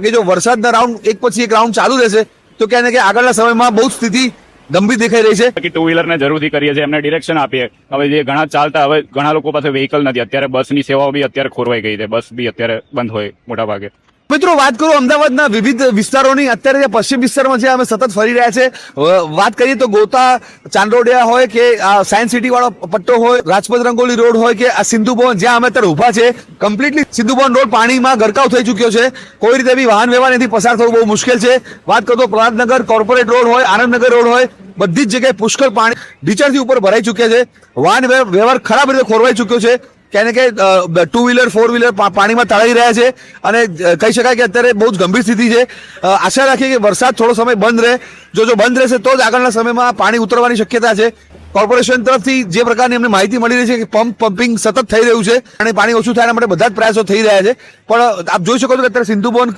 કે જો વરસાદના રાઉન્ડ એક પછી એક રાઉન્ડ ચાલુ રહેશે તો ક્યાંય ને ક્યાંય આગળના સમયમાં બહુ સ્થિતિ ગંભીર દેખાઈ રહી છે. ટુ વ્હીલર ને જરૂરથી કરીએ છીએ, એમને ડિરેક્શન આપીએ. હવે જે ઘણા ચાલતા, હવે ઘણા લોકો પાસે વ્હીકલ નથી, અત્યારે બસની સેવાઓ બી અત્યારે ખોરવાઈ ગઈ છે, બસ બી અત્યારે બંધ હોય મોટા ભાગે. મિત્રો વાત કરું અમદાવાદના વિવિધ વિસ્તારોની, અત્યારે પશ્ચિમ વિસ્તારમાં છે અમે સતત ફરી રહ્યા છે. વાત કરીએ તો ગોતા ચાંદોડિયા હોય કે આ સાયન્સ સિટી વાળો પટ્ટો હોય, રાજપથ રંગોલી રોડ હોય કે આ સિંધુ ભવન જ્યાં અમે અત્યારે ઉભા છે, કમ્પ્લીટલી સિંધુ ભવન રોડ પાણીમાં ગરકાવ થઈ ચુક્યો છે. કોઈ રીતે બી વાહન વ્યવહાર એથી પસાર થવું બહુ મુશ્કેલ છે. વાત કરતો પ્રહલાદનગર કોર્પોરેટ રોડ હોય, આનંદનગર રોડ હોય, બધી જ જગ્યાએ પુષ્કળ પાણી ઢીચણથી ઉપર ભરાઈ ચુક્યા છે. વાહન વ્યવહાર ખરાબ રીતે ખોરવાઈ ચુક્યો છે. ક્યાંય ને ક્યાંય ટુ વ્હીલર ફોર વ્હીલર પાણીમાં તળાઈ રહ્યા છે અને કહી શકાય કે અત્યારે બહુ જ ગંભીર સ્થિતિ છે. આશા રાખીએ કે વરસાદ થોડો સમય બંધ રહે. જો બંધ રહેશે તો જ આગળના સમયમાં પાણી ઉતરવાની શક્યતા છે. કોર્પોરેશન તરફથી જે પ્રકારની અમને માહિતી મળી રહી છે કે પમ્પિંગ સતત થઈ રહ્યું છે અને પાણી ઓછું થાય એના માટે બધા જ પ્રયાસો થઈ રહ્યા છે. પણ આપ જોઈ શકો છો કે અત્યારે સિંધુ ભવન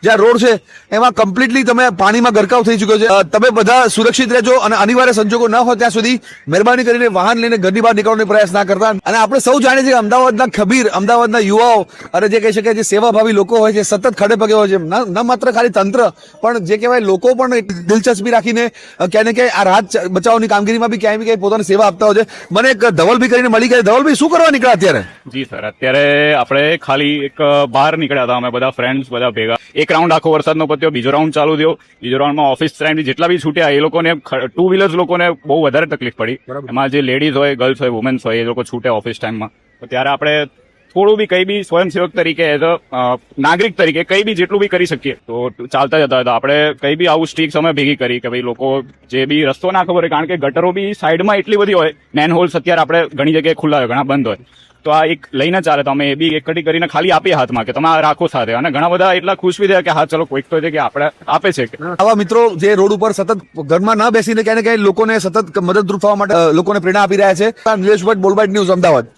જ્યાં રોડ છે એમાં કમ્પ્લીટલી તમે પાણીમાં ગરકાવ થઈ ચુક્યો છે. તમે બધા સુરક્ષિત રહેજો અને અનિવાર્ય સંજોગો ન હોય ત્યાં સુધી મહેરબાની કરીને વાહન લઈને ઘરની બહાર નીકળવાનો પ્રયાસ ના કરતા. અને આપણે સૌ જાણીએ છીએ કે અમદાવાદના ખબીર, અમદાવાદના યુવાઓ અને જે કહી શકાય જે સેવાભાવી લોકો હોય છે સતત ખડે પગે હોય છે. ન માત્ર ખાલી તંત્ર પણ જે કહેવાય લોકો પણ દિલચસ્પી રાખીને ક્યાંય ને ક્યાંય આ રાહત બચાવની કામગીરીમાં બી ક્યાંય ક્યાંય પોતાની સેવા આપતા હોય છે. મને એક ધવલભાઈ કરીને મળી ગયા. ધવલભાઈ શું કરવા નીકળ્યા અત્યારે? જી સર, અત્યારે આપણે ખાલી એક બહાર નીકળ્યા હતા અમે બધા ફ્રેન્ડ્સ બધા ભેગા. એક રાઉન્ડ આખો વરસાદનો પત્યો, બીજો રાઉન્ડ ચાલુ થયો. બીજો રાઉન્ડમાં ઓફિસ ટાઈમ જેટલા બી છૂટ્યા એ લોકોને ટુ વ્હીલર્સ લોકોને બહુ વધારે તકલીફ પડી. એમાં જે લેડીઝ હોય, ગર્લ્સ હોય, વુમેન્સ હોય એ લોકો છૂટે ઓફિસ ટાઈમમાં. તો ત્યારે આપણે થોડું બી કઈ બી સ્વયંસેવક તરીકે એઝ અ નાગરિક તરીકે કઈ બી જેટલું બી કરી શકીએ તો ચાલતા જતા હતા. આપણે કઈ બી આવું સ્ટ્રીક સમય ભેગી કરી કે ભાઈ લોકો જે બી રસ્તો ના ખબર હોય, કારણ કે ગટરો બી સાઈડમાં એટલી બધી હોય, મેન હોલ્સ અત્યારે આપણે ઘણી જગ્યાએ ખુલ્લા હોય, ઘણા બંધ હોય. તો આ એક લઈને ચાલે તો અમે એ બી એકઠી કરીને ખાલી આપીએ હાથમાં કે તમે આ રાખો સાથે. અને ઘણા બધા એટલા ખુશ બી થયા કે હા ચલો કોઈક તો છે કે આપણે આપે છે. આવા મિત્રો જે રોડ ઉપર સતત ઘરમાં ન બેસીને ક્યાંય ને ક્યાંય લોકોને સતત મદદરૂપ થવા માટે લોકોને પ્રેરણા આપી રહ્યા છે. નિલેશ ભટ્ટ, બોલબાઇટ ન્યૂઝ, અમદાવાદ.